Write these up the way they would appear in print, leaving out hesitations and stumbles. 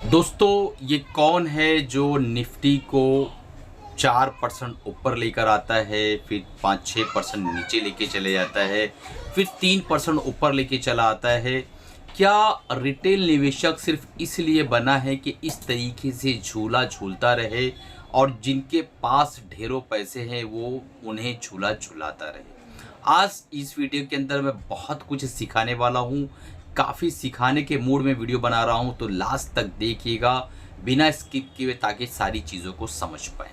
दोस्तों, ये कौन है जो निफ्टी को 4% ऊपर लेकर आता है, फिर 5-6% नीचे लेके चले जाता है, फिर 3% ऊपर लेके चला आता है? क्या रिटेल निवेशक सिर्फ इसलिए बना है कि इस तरीके से झूला झूलता रहे और जिनके पास ढेरों पैसे हैं वो उन्हें झूला झुलाता रहे? आज इस वीडियो के अंदर मैं बहुत कुछ सिखाने वाला हूँ। काफ़ी सिखाने के मूड में वीडियो बना रहा हूँ, तो लास्ट तक देखिएगा बिना स्किप किए ताकि सारी चीज़ों को समझ पाए।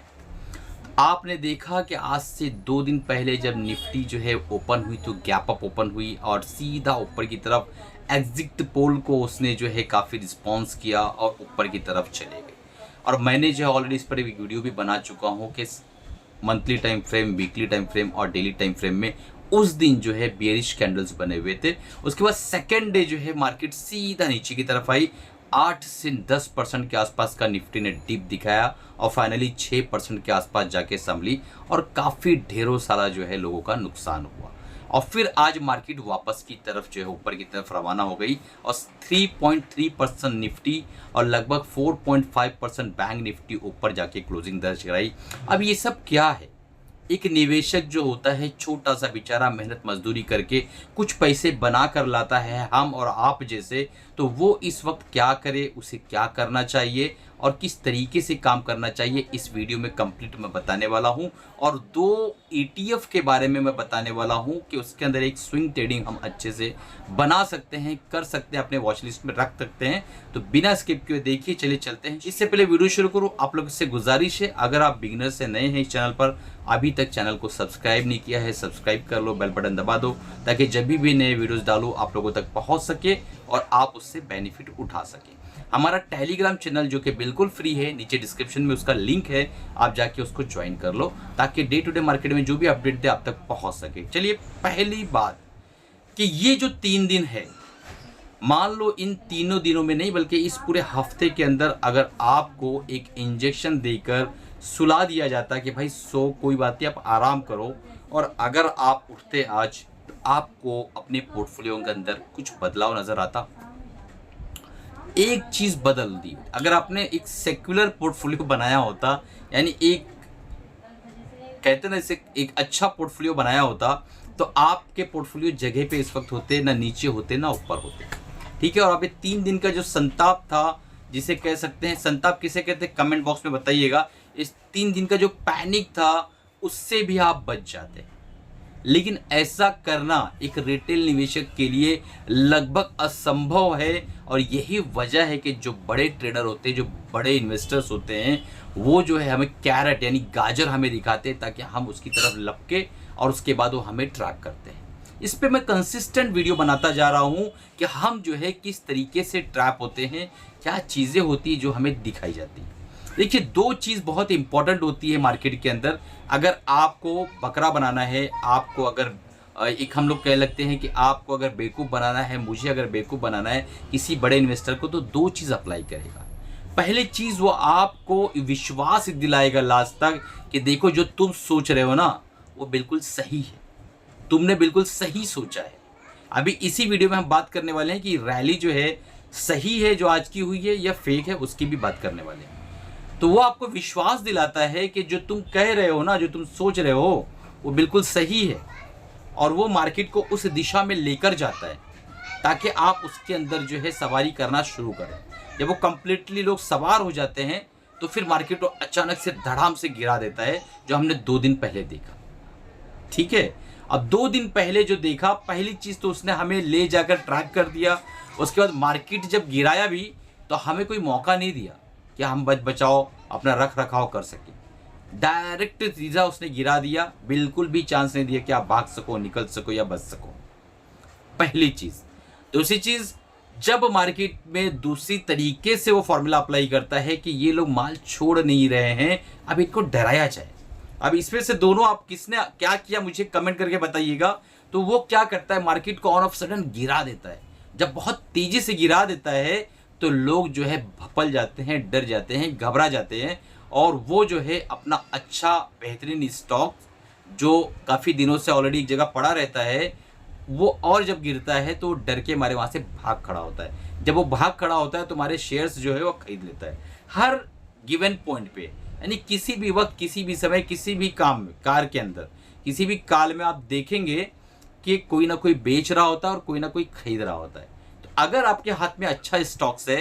आपने देखा कि आज से 2 दिन पहले जब निफ्टी जो है ओपन हुई तो गैप अप ओपन हुई और सीधा ऊपर की तरफ एग्जिट पोल को उसने जो है काफ़ी रिस्पॉन्स किया और ऊपर की तरफ चले गए। और मैंने जो है ऑलरेडी इस पर एक वीडियो भी बना चुका हूँ कि monthly time frame, weekly time frame और डेली टाइम फ्रेम में उस दिन जो है बेयरिश कैंडल्स बने हुए थे। उसके बाद सेकेंड डे जो है मार्केट सीधा नीचे की तरफ आई। 8 से 10% के आसपास का निफ्टी ने डिप दिखाया और फाइनली 6% के आसपास जाके संभली और काफ़ी ढेरों सारा जो है लोगों का नुकसान हुआ। और फिर आज मार्केट वापस की तरफ जो है ऊपर की तरफ रवाना हो गई और 3.3% निफ्टी और लगभग 4.5% बैंक निफ्टी ऊपर जाके क्लोजिंग दर्ज कराई। अब ये सब क्या है? एक निवेशक जो होता है छोटा सा बेचारा मेहनत मजदूरी करके कुछ पैसे बना कर लाता है, हम और आप जैसे, तो वो इस वक्त क्या करे, उसे क्या करना चाहिए और किस तरीके से काम करना चाहिए, इस वीडियो में कंप्लीट मैं बताने वाला हूं। और 2 ETF के बारे में मैं बताने वाला हूं कि उसके अंदर एक स्विंग ट्रेडिंग हम अच्छे से बना सकते हैं, कर सकते हैं, अपने वॉच लिस्ट में रख सकते हैं। तो बिना स्किप किए देखिए, चलिए चलते हैं। इससे पहले वीडियो शुरू करूँ, आप लोगों से गुजारिश है, अगर आप बिगिनर से नए हैं इस चैनल पर, अभी तक चैनल को सब्सक्राइब नहीं किया है, सब्सक्राइब कर लो, बेल बटन दबा दो ताकि जब भी नए वीडियोस डालूं आप लोगों तक पहुंच सके और आप उससे बेनिफिट उठा सके। हमारा टेलीग्राम चैनल जो कि बिल्कुल फ्री है, नीचे डिस्क्रिप्शन में उसका लिंक है, आप जाके उसको ज्वाइन कर लो ताकि डे टू डे मार्केट में जो भी अपडेट है आप तक पहुंच सके। चलिए, पहली बात कि ये जो 3 दिन है, मान लो इन तीनों दिनों में नहीं बल्कि इस पूरे हफ्ते के अंदर अगर आपको एक इंजेक्शन देकर सुला दिया जाता कि भाई सो कोई बात नहीं, आप आराम करो, और अगर आप उठते आज तो आपको अपने पोर्टफोलियो के अंदर कुछ बदलाव नजर आता। एक चीज बदल दी, अगर आपने एक सेक्युलर पोर्टफोलियो बनाया होता, यानी एक कहते ना इसे एक अच्छा पोर्टफोलियो बनाया होता, तो आपके पोर्टफोलियो जगह पे इस वक्त होते ना नीचे होते ना ऊपर होते। ठीक है। और अब ये 3 दिन का जो संताप था, जिसे कह सकते हैं संताप किसे कहते हैं, कमेंट बॉक्स में बताइएगा। इस 3 दिन का जो पैनिक था उससे भी आप बच जाते, लेकिन ऐसा करना एक रिटेल निवेशक के लिए लगभग असंभव है। और यही वजह है कि जो बड़े ट्रेडर होते हैं, जो बड़े इन्वेस्टर्स होते हैं, वो जो है हमें कैरेट यानी गाजर हमें दिखाते हैं ताकि हम उसकी तरफ लपके और उसके बाद वो हमें ट्रैक करते हैं। इस पे मैं कंसिस्टेंट वीडियो बनाता जा रहा हूँ कि हम जो है किस तरीके से ट्रैप होते हैं, क्या चीज़ें होती है जो हमें दिखाई जाती है। देखिए, 2 चीज़ बहुत इंपॉर्टेंट होती है मार्केट के अंदर। अगर आपको बकरा बनाना है, आपको अगर एक हम लोग कह लगते हैं कि आपको अगर बेवकूफ़ बनाना है, मुझे अगर बेवकूफ़ बनाना है किसी बड़े इन्वेस्टर को, तो 2 चीज़ अप्लाई करेगा। पहली चीज़, वो आपको विश्वास दिलाएगा लास्ट तक कि देखो जो तुम सोच रहे हो ना वो बिल्कुल सही है, तुमने बिल्कुल सही सोचा है। अभी इसी वीडियो में हम बात करने वाले हैं कि रैली जो है सही है जो आज की हुई है या फेक है, उसकी भी बात करने वाले हैं। तो वो आपको विश्वास दिलाता है कि जो तुम कह रहे हो ना, जो तुम सोच रहे हो वो बिल्कुल सही है, और वो मार्केट को उस दिशा में लेकर जाता है ताकि आप उसके अंदर जो है सवारी करना शुरू करें। जब वो कंप्लीटली लोग सवार हो जाते हैं तो फिर मार्केट को अचानक से धड़ाम से गिरा देता है, जो हमने 2 दिन पहले देखा। ठीक है। अब 2 दिन पहले जो देखा, पहली चीज तो उसने हमें ले जाकर ट्रैक कर दिया। उसके बाद मार्केट जब गिराया भी तो हमें कोई मौका नहीं दिया कि हम बचाओ अपना रख रखाव कर सके। डायरेक्ट सीधा उसने गिरा दिया, बिल्कुल भी चांस नहीं दिया कि आप भाग सको, निकल सको या बच सको। पहली चीज। दूसरी चीज, जब मार्केट में दूसरी तरीके से वो फॉर्मूला अप्लाई करता है कि ये लोग माल छोड़ नहीं रहे हैं, अब इनको डराया जाए। अब इसमें से दोनों आप किसने क्या किया मुझे कमेंट करके बताइएगा। तो वो क्या करता है, मार्केट को ऑन ऑफ सडन गिरा देता है। जब बहुत तेजी से गिरा देता है तो लोग जो है भपल जाते हैं, डर जाते हैं, घबरा जाते हैं, और वो जो है अपना अच्छा बेहतरीन स्टॉक जो काफ़ी दिनों से ऑलरेडी एक जगह पड़ा रहता है वो और जब गिरता है तो डर के मारे वहाँ से भाग खड़ा होता है। जब वो भाग खड़ा होता है तो हमारे शेयर्स जो है वो खरीद लेता है हर गिवन पॉइंट पे। यानी किसी भी वक्त, किसी भी समय, किसी भी काम में, कार के अंदर, किसी भी काल में आप देखेंगे कि कोई ना कोई बेच रहा होता है और कोई ना कोई खरीद रहा होता है। तो अगर आपके हाथ में अच्छा स्टॉक्स है,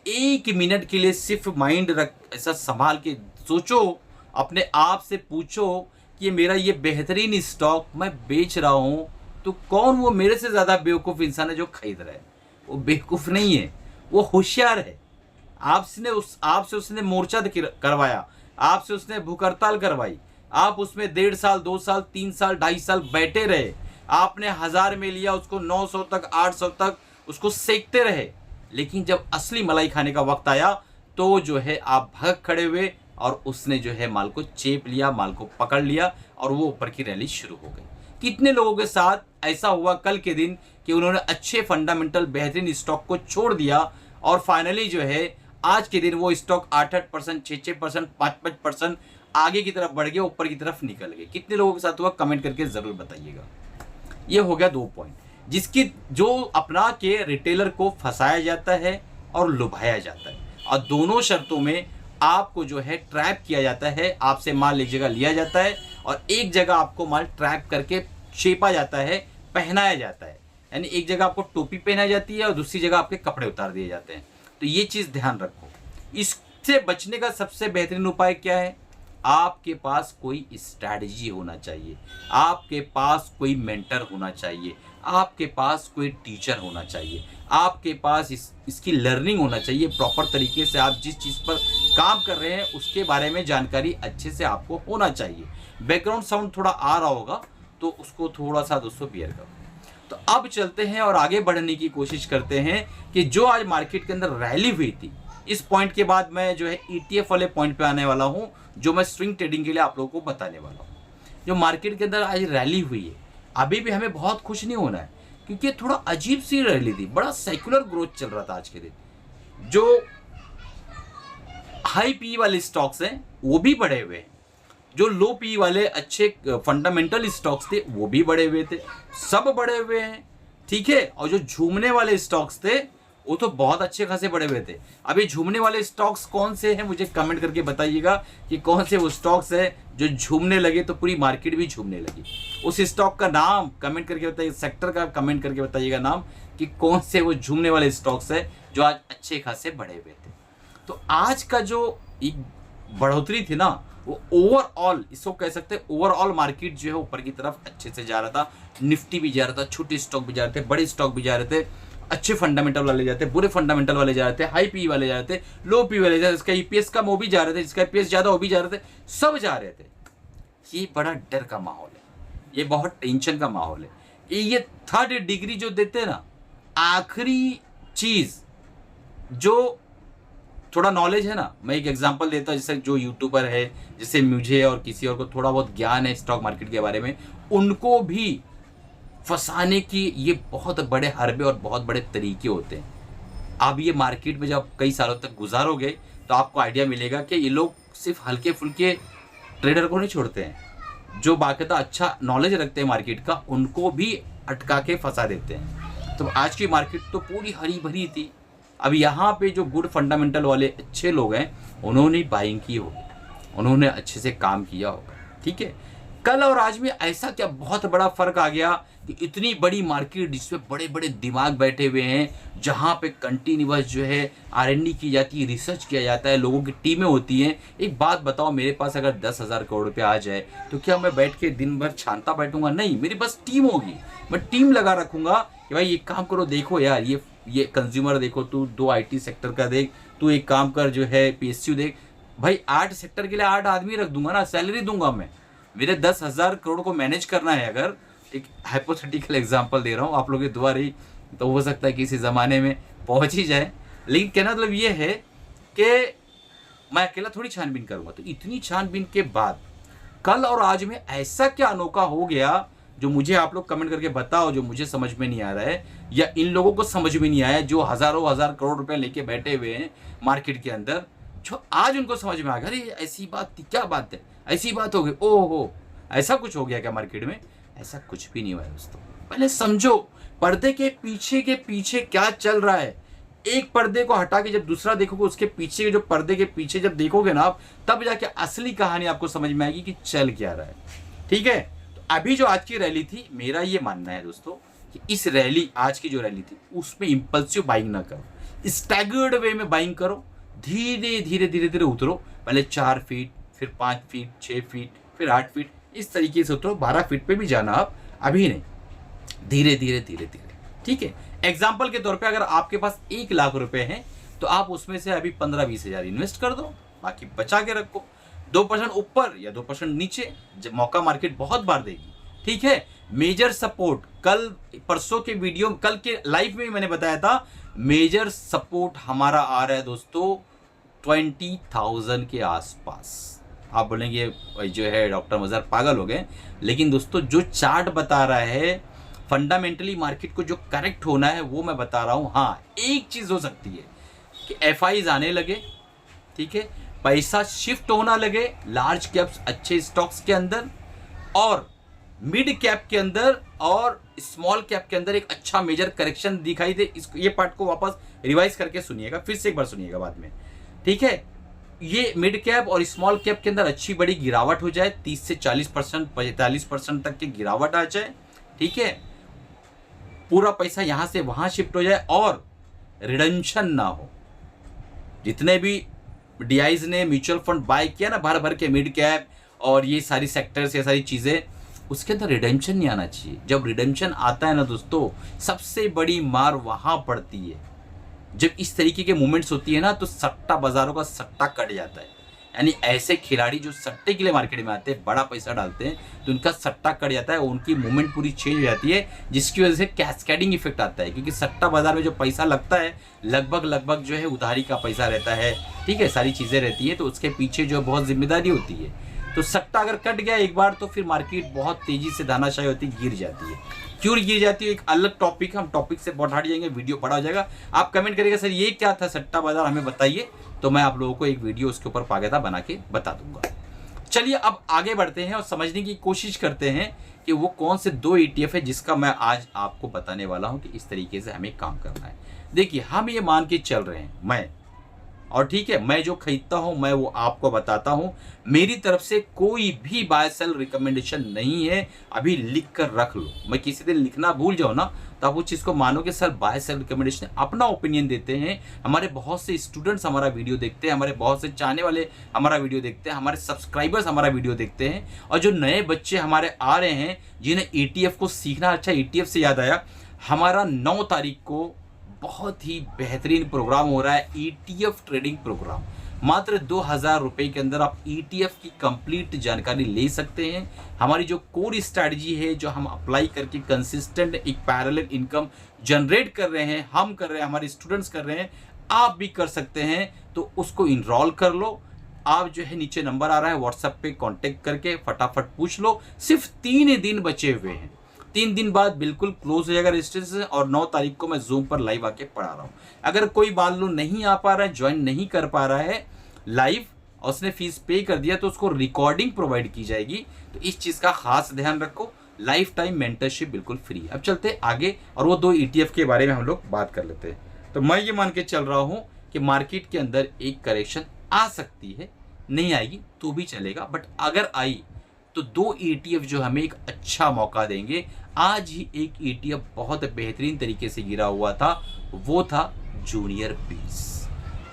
1 मिनट के लिए सिर्फ माइंड रख, ऐसा संभाल के सोचो, अपने आप से पूछो कि मेरा ये बेहतरीन स्टॉक मैं बेच रहा हूँ, तो कौन वो मेरे से ज़्यादा बेवकूफ़ इंसान है जो खरीद रहा है? वो बेवकूफ़ नहीं है, वो होशियार है। आपसे उसने मोर्चा करवाया, आपसे उसने भूख हड़ताल करवाई, आप उसमें 1.5 साल, 2 साल, 3 साल, 2.5 साल बैठे रहे, आपने 1000 में लिया, उसको 900 तक, 800 तक उसको सेकते रहे, लेकिन जब असली मलाई खाने का वक्त आया तो जो है आप भाग खड़े हुए और उसने जो है माल को चेप लिया, माल को पकड़ लिया और वो ऊपर की रैली शुरू हो गई। कितने लोगों के साथ ऐसा हुआ कल के दिन कि उन्होंने अच्छे फंडामेंटल बेहतरीन स्टॉक को छोड़ दिया और फाइनली जो है आज के दिन वो स्टॉक 8-8%, 6-6%, 5-5% आगे की तरफ बढ़ गया, ऊपर की तरफ निकल गए। कितने लोगों के साथ हुआ कमेंट करके जरूर बताइएगा। ये हो गया 2 पॉइंट जिसकी जो अपना के रिटेलर को फंसाया जाता है और लुभाया जाता है, और दोनों शर्तों में आपको जो है ट्रैप किया जाता है। आपसे माल एक जगह लिया जाता है और एक जगह आपको माल ट्रैप करके छेपा जाता है, पहनाया जाता है। यानी एक जगह आपको टोपी पहनाई जाती है और दूसरी जगह आपके कपड़े उतार दिए जाते हैं। तो ये चीज़ ध्यान रखो। इससे बचने का सबसे बेहतरीन उपाय क्या है? आपके पास कोई स्ट्रैटेजी होना चाहिए, आपके पास कोई मेंटर होना चाहिए, आपके पास कोई टीचर होना चाहिए, आपके पास इसकी लर्निंग होना चाहिए। प्रॉपर तरीके से आप जिस चीज़ पर काम कर रहे हैं उसके बारे में जानकारी अच्छे से आपको होना चाहिए। बैकग्राउंड साउंड थोड़ा आ रहा होगा तो उसको थोड़ा सा दोस्तों बियर करो। तो अब चलते हैं और आगे बढ़ने की कोशिश करते हैं कि जो आज मार्केट के अंदर रैली हुई थी, इस पॉइंट के बाद मैं जो है ETF वाले पॉइंट पे आने वाला हूं, जो मैं स्विंग ट्रेडिंग के लिए आप लोगों को बताने वाला हूं। जो मार्केट के अंदर आज रैली हुई है, अभी भी हमें बहुत खुश नहीं होना है क्योंकि थोड़ा अजीब सी रैली थी, बड़ा सेक्युलर ग्रोथ चल रहा था आज के दिन। जो हाई पी वाले स्टॉक्स हैं वो भी बढ़े हुए हैं, जो लो पी वाले अच्छे फंडामेंटल स्टॉक्स थे वो भी बढ़े हुए थे, सब बढ़े हुए हैं, ठीक है। और जो झूमने वाले स्टॉक्स थे वो तो बहुत अच्छे खासे बढ़े हुए थे। अभी झूमने वाले स्टॉक्स कौन से हैं मुझे कमेंट करके बताइएगा कि कौन से वो स्टॉक्स है जो झूमने लगे तो पूरी मार्केट भी झूमने लगी। उस स्टॉक का नाम कमेंट करके बताइए, सेक्टर का कमेंट करके बताइएगा नाम कि कौन से वो झूमने वाले स्टॉक्स है जो आज अच्छे खासे बढ़े हुए थे। तो आज का जो एक बढ़ोतरी थी ना, वो ओवरऑल, इसको कह सकते हैं ओवरऑल मार्केट जो है ऊपर की तरफ अच्छे से जा रहा था। निफ्टी भी जा रहा था, छोटे स्टॉक भी जा रहे थे, बड़े स्टॉक भी जा रहे थे, अच्छे फंडामेंटल वाले जाते, बुरे फंडामेंटल वाले जा रहे थे, हाई पी वाले जा रहे थे, लो पी वाले जा रहे थे, जिसका ईपीएस कम वो भी जा रहे थे, जिसका ईपीएस ज्यादा वो भी जा रहे थे, सब जा रहे थे। ये बड़ा डर का माहौल है, ये बहुत टेंशन का माहौल है। ये 3rd डिग्री जो देते हैं ना, आखिरी चीज जो थोड़ा नॉलेज है ना, मैं एक एग्जांपल देता हूँ। जैसे जो यूट्यूबर है, जैसे मुझे और किसी और को थोड़ा बहुत ज्ञान है स्टॉक मार्केट के बारे में, उनको भी फंसाने की ये बहुत बड़े हरबे और बहुत बड़े तरीके होते हैं। अब ये मार्केट में जब कई सालों तक गुजारोगे तो आपको आइडिया मिलेगा कि ये लोग सिर्फ हल्के फुल्के ट्रेडर को नहीं छोड़ते हैं, जो बाकायदा अच्छा नॉलेज रखते हैं मार्केट का, उनको भी अटका के फंसा देते हैं। तो आज की मार्केट तो पूरी हरी भरी थी। अब यहाँ पे जो गुड फंडामेंटल वाले अच्छे लोग हैं उन्होंने बाइंग की होगी, उन्होंने अच्छे से काम किया होगा, ठीक है। कल और आज में ऐसा क्या बहुत बड़ा फर्क आ गया कि इतनी बड़ी मार्केट जिसमें बड़े बड़े दिमाग बैठे हुए हैं, जहाँ पे कंटिन्यूअस जो है R&D की जाती है, रिसर्च किया जाता है, लोगों की टीमें होती हैं। एक बात बताओ, मेरे पास अगर 10,000 करोड़ रुपये आ जाए तो क्या मैं बैठ के दिन भर छानता बैठूंगा? नहीं, मेरी बस टीम होगी, मैं टीम लगा रखूंगा कि भाई ये काम करो, देखो यार ये कंज्यूमर देखो, तू 2 IT सेक्टर का देख, तू एक काम कर जो है PSU देख। भाई 8 सेक्टर के लिए 8 आदमी रख दूंगा ना, सैलरी दूंगा मैं। मेरे 10,000 करोड़ को मैनेज करना है। अगर एक हाइपोथेटिकल एग्जांपल दे रहा हूँ, आप लोगों की दुआ रही तो हो सकता है कि इसी ज़माने में पहुँच ही जाए। लेकिन कहना मतलब ये है कि मैं अकेला थोड़ी छानबीन करूँगा। तो इतनी छानबीन के बाद कल और आज में ऐसा क्या अनोखा हो गया जो मुझे आप लोग कमेंट करके बताओ, जो मुझे समझ में नहीं आ रहा है या इन लोगों को समझ में नहीं आया जो हज़ारों हज़ार करोड़ रुपए लेके बैठे हुए हैं मार्केट के अंदर, जो आज उनको समझ में आ गया, अरे ऐसी बात थी, क्या बात है, ऐसी बात हो गई, ओहो ऐसा कुछ हो गया क्या मार्केट में? ऐसा कुछ भी नहीं हुआ है दोस्तों। पहले समझो पर्दे के पीछे क्या चल रहा है। एक पर्दे को हटा के जब दूसरा देखोगे, उसके पीछे के जो पर्दे के पीछे जब देखोगे ना आप, तब जाके असली कहानी आपको समझ में आएगी कि चल क्या रहा है। ठीक है, तो अभी जो आज की रैली थी, मेरा ये मानना है दोस्तों कि इस रैली, आज की जो रैली थी, उसमें इंपल्सिव बाइंग ना करो, स्टैगर्ड वे में बाइंग करो। धीरे धीरे उतरो, पहले 4 फीट, फिर 5 फीट, 6 फीट, फिर 8 फीट, इस तरीके से उतरो। 12 फीट पे भी जाना आप, अभी नहीं, धीरे धीरे। ठीक है, एग्जाम्पल के तौर पे अगर आपके पास 1 लाख रुपए हैं तो आप उसमें से अभी 15-20 हजार इन्वेस्ट कर दो, बाकी बचा के रखो। 2% ऊपर या 2% नीचे, जब मौका मार्केट बहुत बार देगी। ठीक है, मेजर सपोर्ट, कल परसों के वीडियो, कल के लाइव में मैंने बताया था, मेजर सपोर्ट हमारा आ रहा है दोस्तों 20,000 के आसपास। आप बोलेंगे जो है डॉक्टर मजहर पागल हो गए, लेकिन दोस्तों जो चार्ट बता रहा है फंडामेंटली मार्केट को जो करेक्ट होना है वो मैं बता रहा हूँ। हाँ, एक चीज़ हो सकती है कि एफआईज आने लगे, ठीक है, पैसा शिफ्ट होना लगे लार्ज कैप्स अच्छे स्टॉक्स के अंदर, और मिड कैप के अंदर और स्मॉल कैप के अंदर एक अच्छा मेजर करेक्शन दिखाई दे। ये पार्ट को वापस रिवाइज करके सुनिएगा, फिर से एक बार सुनिएगा बाद में। ठीक है, ये मिड कैप और स्मॉल कैप के अंदर अच्छी बड़ी गिरावट हो जाए, 30 से 40%, 45% तक की गिरावट आ जाए। ठीक है, पूरा पैसा यहां से वहां शिफ्ट हो जाए और रिडेम्पशन ना हो। जितने भी डीआईज ने म्यूचुअल फंड बाय किया ना भर भर के मिड कैप और ये सारी सेक्टर्स, ये सारी चीजें, उसके अंदर रिडेम्पशन नहीं आना चाहिए। जब रिडेम्पशन आता है ना दोस्तों, सबसे बड़ी मार वहां पड़ती है। जब इस तरीके के मूवमेंट्स होती है ना, तो सट्टा बाजारों का सट्टा कट जाता है। यानी ऐसे खिलाड़ी जो सट्टे के लिए मार्केट में आते हैं, बड़ा पैसा डालते हैं, तो उनका सट्टा कट जाता है, उनकी मूवमेंट पूरी चेंज हो जाती है, जिसकी वजह से कैस्केडिंग इफेक्ट आता है। क्योंकि सट्टा बाजार में जो पैसा लगता है लगभग जो है उधारी का पैसा रहता है। ठीक है, सारी चीज़ें रहती है, तो उसके पीछे जो बहुत जिम्मेदारी होती है। तो सट्टा अगर कट गया एक बार, तो फिर मार्केट बहुत तेजी से दानाशाही होती, गिर जाती है। क्यों गिर जाती है, एक अलग टॉपिक, हम टॉपिक से बहुत हट जाएंगे, वीडियो बड़ा हो जाएगा। आप कमेंट करिएगा सर ये क्या था सट्टा बाजार, हमें बताइए, तो मैं आप लोगों को एक वीडियो उसके ऊपर बाकायदा बना के बता दूंगा। चलिए अब आगे बढ़ते हैं और समझने की कोशिश करते हैं कि वो कौन से 2 ETF है जिसका मैं आज आपको बताने वाला हूं कि इस तरीके से हमें काम करना है। देखिए, हम ये मान के चल रहे हैं, और ठीक है, मैं जो खरीदता हूं मैं वो आपको बताता हूं। मेरी तरफ से कोई भी बाय सेल रिकमेंडेशन नहीं है, अभी लिख कर रख लो। मैं किसी दिन लिखना भूल जाऊं ना, तो आप उस चीज़ को मानो कि सर बाय सेल रिकमेंडेशन, अपना ओपिनियन देते हैं। हमारे बहुत से स्टूडेंट्स हमारा वीडियो देखते हैं, हमारे बहुत से चाहने वाले हमारा वीडियो देखते हैं, हमारे सब्सक्राइबर्स हमारा वीडियो देखते हैं, और जो नए बच्चे हमारे आ रहे हैं जिन्हें ETF को सीखना। अच्छा, ETF से याद आया, हमारा 9 तारीख को बहुत ही बेहतरीन प्रोग्राम हो रहा है, ETF ट्रेडिंग प्रोग्राम। मात्र 2,000 रुपये के अंदर आप ETF की कंप्लीट जानकारी ले सकते हैं। हमारी जो कोर स्ट्रैटेजी है, जो हम अप्लाई करके कंसिस्टेंट एक पैरेलल इनकम जनरेट कर रहे हैं, हम कर रहे हैं, हमारे स्टूडेंट्स कर रहे हैं, आप भी कर सकते हैं। तो उसको इनरोल कर लो। आप जो है नीचे नंबर आ रहा है, व्हाट्सएप पे कांटेक्ट करके फटाफट पूछ लो। सिर्फ 3 दिन बचे हुए हैं, 3 दिन बाद बिल्कुल क्लोज हो जाएगा रजिस्ट्रेशन, और 9 तारीख को मैं जूम पर लाइव आके पढ़ा रहा हूँ। अगर कोई मान लो नहीं आ पा रहा है, ज्वाइन नहीं कर पा रहा है लाइव, और उसने फीस पे कर दिया, तो उसको रिकॉर्डिंग प्रोवाइड की जाएगी। तो इस चीज़ का खास ध्यान रखो। लाइफ टाइम मेंटरशिप बिल्कुल फ्री। अब चलते आगे, और वो 2 ETF के बारे में हम लोग बात कर लेते हैं। तो मैं ये मान के चल रहा हूँ कि मार्केट के अंदर एक करेक्शन आ सकती है, नहीं आएगी तो भी चलेगा, बट अगर आई तो 2 ETF जो हमें एक अच्छा मौका देंगे। आज ही एक ETF बहुत बेहतरीन तरीके से गिरा हुआ था, वो था जूनियर बीज।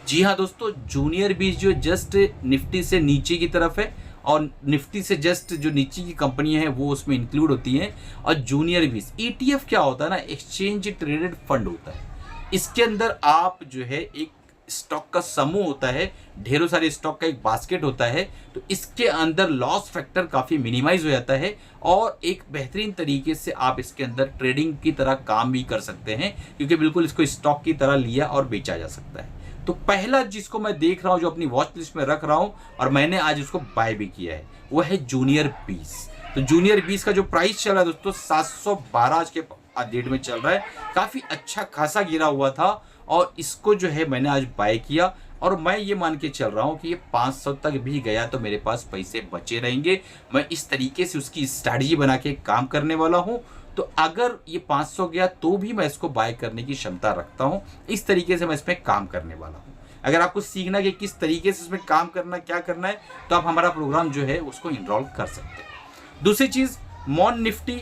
जी हाँ दोस्तों, जूनियर बीज जो जस्ट निफ्टी से नीचे की तरफ है, और निफ्टी से जस्ट जो नीचे की कंपनियां हैं वो उसमें इंक्लूड होती हैं। और जूनियर बीज ETF क्या होता है ना, एक्सचेंज ट्रेडेड फंड होता है। इसके अंदर आप जो है एक स्टॉक का समूह होता है, ढेरों सारे स्टॉक का एक बास्केट होता है, तो इसके अंदर लॉस फैक्टर काफ़ी मिनिमाइज हो जाता है, और एक बेहतरीन तरीके से आप इसके अंदर ट्रेडिंग की तरह काम भी कर सकते हैं, क्योंकि बिल्कुल इसको स्टॉक की तरह लिया और बेचा जा सकता है। तो पहला जिसको मैं देख रहा हूं, जो अपनी वॉच लिस्ट में रख रहा हूं, और मैंने आज उसको बाय भी किया है, वो है जूनियर बीज। तो जूनियर बीज का जो प्राइस चल रहा है दोस्तों 712 आज के डेट में चल रहा है, काफ़ी अच्छा खासा गिरा हुआ था, और इसको जो है मैंने आज बाय किया, और मैं ये मान के चल रहा हूँ कि ये 500 तक भी गया तो मेरे पास पैसे बचे रहेंगे। मैं इस तरीके से उसकी स्ट्रैटेजी बना के काम करने वाला हूँ। तो अगर ये 500 गया तो भी मैं इसको बाय करने की क्षमता रखता हूं। इस तरीके से मैं इसमें काम करने वाला हूं। अगर आपको सीखना कि किस तरीके से इसमें काम करना, क्या करना है, तो आप हमारा प्रोग्राम जो है उसको इनरोल कर सकते हैं। दूसरी चीज, मॉन निफ्टी,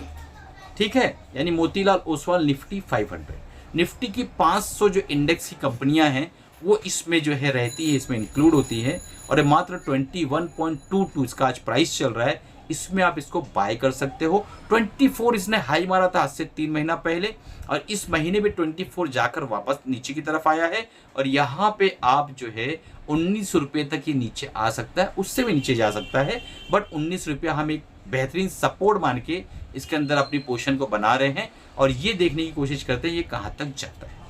ठीक है, यानी मोतीलाल ओसवाल निफ्टी 500, निफ्टी की 500 जो इंडेक्स की कंपनियां हैं वो इसमें जो है रहती है, इसमें इंक्लूड होती है, और ये मात्र 21.22 इसका आज प्राइस चल रहा है। इसमें आप इसको बाय कर सकते हो। 24 इसने हाई मारा था आज से 3 महीना पहले, और इस महीने में 24 जाकर वापस नीचे की तरफ आया है, और यहाँ पे आप जो है 19 रुपये तक ये नीचे आ सकता है, उससे भी नीचे जा सकता है, बट 19 रुपया हम एक बेहतरीन सपोर्ट मान के इसके अंदर अपनी पोजीशन को बना रहे हैं, और ये देखने की कोशिश करते हैं ये कहाँ तक जाता है।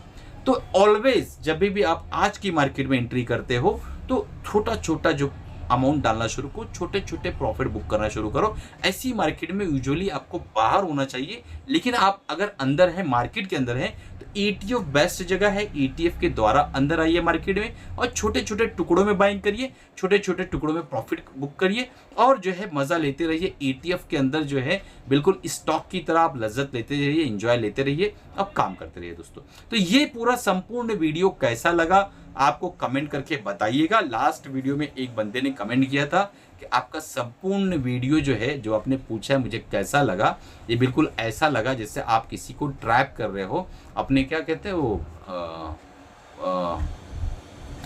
तो ऑलवेज जब भी आप आज की मार्केट में एंट्री करते हो तो छोटा छोटा जो अमाउंट डालना शुरू करो, छोटे छोटे प्रॉफिट बुक करना शुरू करो। ऐसी मार्केट में यूजुअली आपको बाहर होना चाहिए, लेकिन आप अगर अंदर है, मार्केट के अंदर है, तो ETF बेस्ट जगह है। ETF के द्वारा अंदर आइए मार्केट में और छोटे छोटे टुकड़ों में बाइंग करिए, छोटे छोटे टुकड़ों में प्रॉफिट बुक करिए, और जो है मजा लेते रहिए। ETF के अंदर जो है बिल्कुल स्टॉक की तरह आप लज्जत लेते रहिए, एंजॉय लेते रहिए, अब काम करते रहिए दोस्तों। तो ये पूरा संपूर्ण वीडियो कैसा लगा आपको कमेंट करके बताइएगा। लास्ट वीडियो में एक बंदे ने कमेंट किया था कि आपका संपूर्ण वीडियो जो है, जो आपने पूछा है मुझे कैसा लगा, ये बिल्कुल ऐसा लगा जैसे आप किसी को ट्रैप कर रहे हो, अपने क्या कहते हैं वो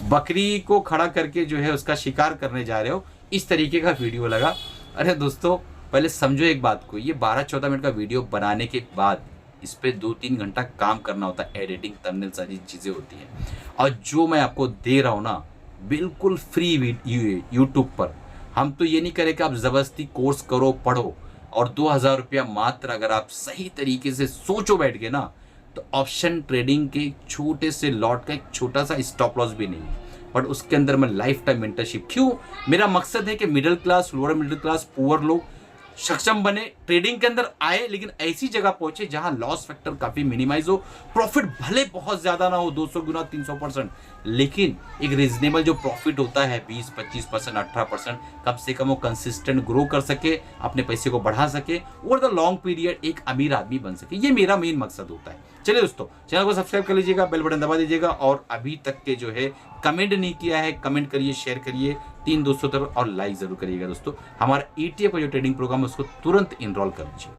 बकरी को खड़ा करके जो है उसका शिकार करने जा रहे हो, इस तरीके का वीडियो लगा। अरे दोस्तों पहले समझो एक बात को, ये 12-14 मिनट का वीडियो बनाने के बाद इस पे 2-3 घंटा काम करना होता है, एडिटिंग, थंबनेल, सारी चीज़ें होती हैं, और जो मैं आपको दे रहा हूँ ना बिल्कुल फ्री यूट्यूब पर। हम तो ये नहीं करें कि आप ज़बरदस्ती कोर्स करो, पढ़ो, और 2000 रुपया मात्र अगर आप सही तरीके से सोचो बैठ के ना, तो ऑप्शन ट्रेडिंग के छोटे से लॉट का एक छोटा सा स्टॉप लॉस भी नहीं है, बट उसके अंदर मैं लाइफ टाइम मेंटरशिप। क्यों? मेरा मकसद है कि middle class, lower middle class, poor लोग सक्षम बने, ट्रेडिंग के अंदर आए, लेकिन ऐसी जगह पहुंचे जहां लॉस फैक्टर काफी मिनिमाइज हो, प्रॉफिट भले बहुत ज्यादा ना हो 200 गुना 300%, लेकिन एक रीजनेबल जो प्रॉफिट होता है 20-25%, 18%, कम से कम वो कंसिस्टेंट ग्रो कर सके, अपने पैसे को बढ़ा सके, ओवर द लॉन्ग पीरियड एक अमीर आदमी बन सके। ये मेरा मेन मकसद होता है। चलिए दोस्तों, चैनल को सब्सक्राइब कर लीजिएगा, बेल बटन दबा दीजिएगा, और अभी तक के जो है कमेंट नहीं किया है, कमेंट करिए, शेयर करिए 3 दोस्तों तक, और लाइक जरूर करिएगा दोस्तों। हमारा ETF का जो ट्रेडिंग प्रोग्राम है उसको तुरंत इनरोल कर लीजिए।